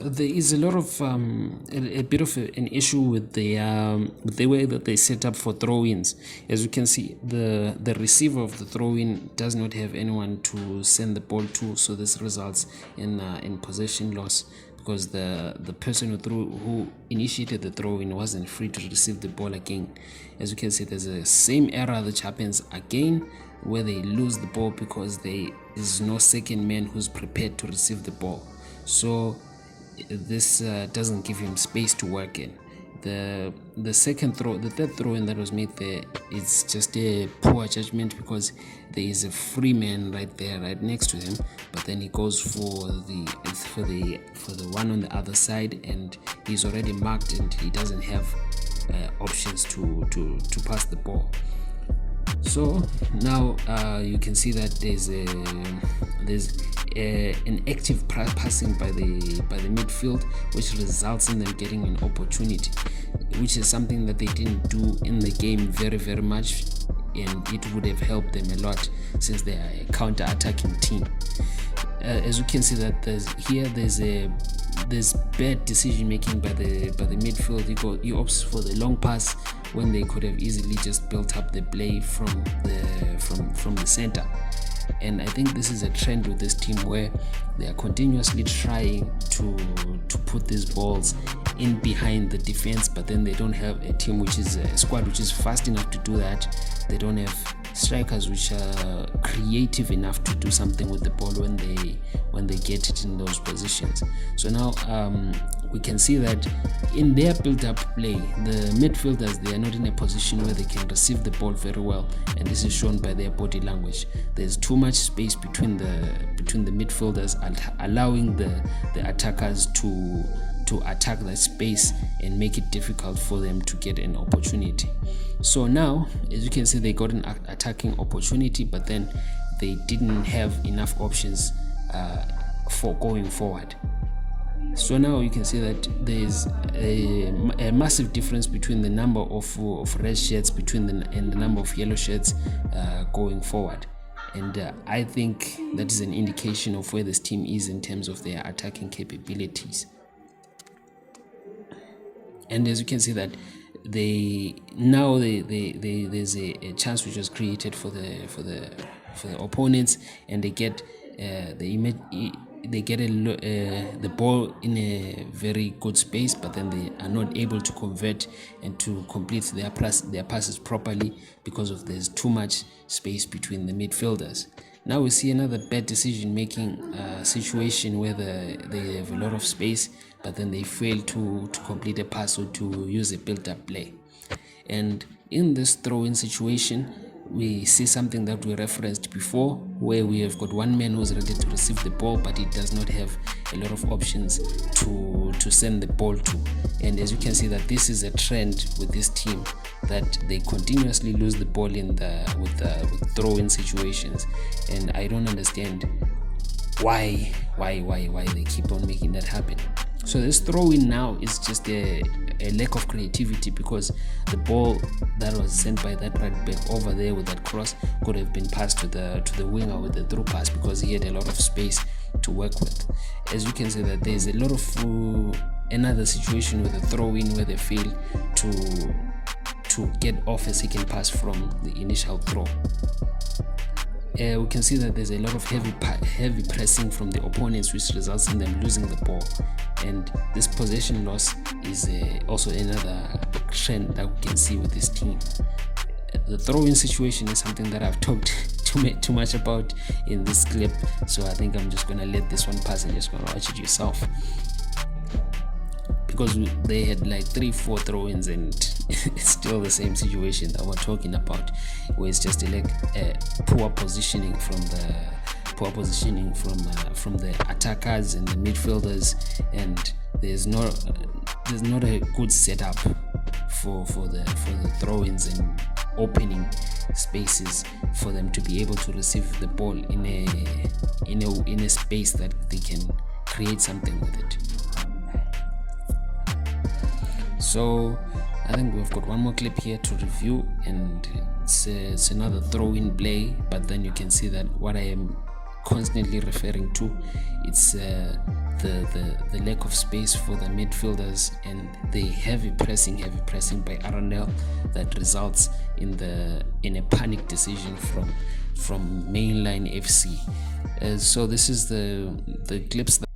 there is a lot of a bit of an issue with the way that they set up for throw-ins. As you can see, the receiver of the throw-in does not have anyone to send the ball to, so this results in possession loss, because the person who initiated the throw-in wasn't free to receive the ball again. As you can see, there's a same error that happens again, where they lose the ball because there's no second man who's prepared to receive the ball. So this doesn't give him space to work in. The third throw in that was made there, it's just a poor judgment, because there is a free man right there, right next to him, but then he goes for the one on the other side, and he's already marked, and he doesn't have options to pass the ball. So now you can see that there's an active passing by the midfield, which results in them getting an opportunity, which is something that they didn't do in the game very much, and it would have helped them a lot since they are a counter-attacking team. As you can see that there's bad decision making by the midfield. He opts for the long pass when they could have easily just built up the play from the center. And I think this is a trend with this team, where they are continuously trying to put these balls in behind the defense, but then they don't have a squad which is fast enough to do that. They don't have strikers which are creative enough to do something with the ball when they get it in those positions. So now we can see that in their build-up play, the midfielders, they are not in a position where they can receive the ball very well, and this is shown by their body language. There's too much space between the midfielders, allowing the attackers to attack that space and make it difficult for them to get an opportunity. So now, as you can see, they got an attacking opportunity, but then they didn't have enough options for going forward. So now you can see that there's a massive difference between the number of red shirts and the number of yellow shirts going forward. And I think that is an indication of where this team is in terms of their attacking capabilities. And as you can see that there's a chance which was created for the opponents, and they get the ball in a very good space, but then they are not able to convert and to complete their passes properly because of there's too much space between the midfielders. Now we see another bad decision making situation where they have a lot of space, but then they fail to complete a pass or to use a built-up play. And in this throw-in situation, we see something that we referenced before, where we have got one man who's ready to receive the ball, but he does not have a lot of options to send the ball to. And as you can see that this is a trend with this team, that they continuously lose the ball with throw-in situations, and I don't understand why they keep on making that happen. So this throw-in now is just a lack of creativity, because the ball that was sent by that right back over there with that cross could have been passed to the winger with the through pass, because he had a lot of space to work with. As you can see that there's a lot of another situation with a throw-in where they fail to get off a second pass from the initial throw. We can see that there's a lot of heavy pressing from the opponents, which results in them losing the ball, and this possession loss is also another trend that we can see with this team. The throw-in situation is something that I've talked too much about in this clip, so I think I'm just gonna let this one pass and just gonna watch it yourself, because they had like 3-4 throw-ins and it's still the same situation that we're talking about, where it's just poor positioning from the attackers and the midfielders, and there's not a good setup for the throw-ins and opening spaces for them to be able to receive the ball in a space that they can create something with it. So I think we've got one more clip here to review, and it's another throw-in play, but then you can see that what I am constantly referring to. It's the lack of space for the midfielders and the heavy pressing by Arenel that results in a panic decision from Mainline FC. So this is the clips that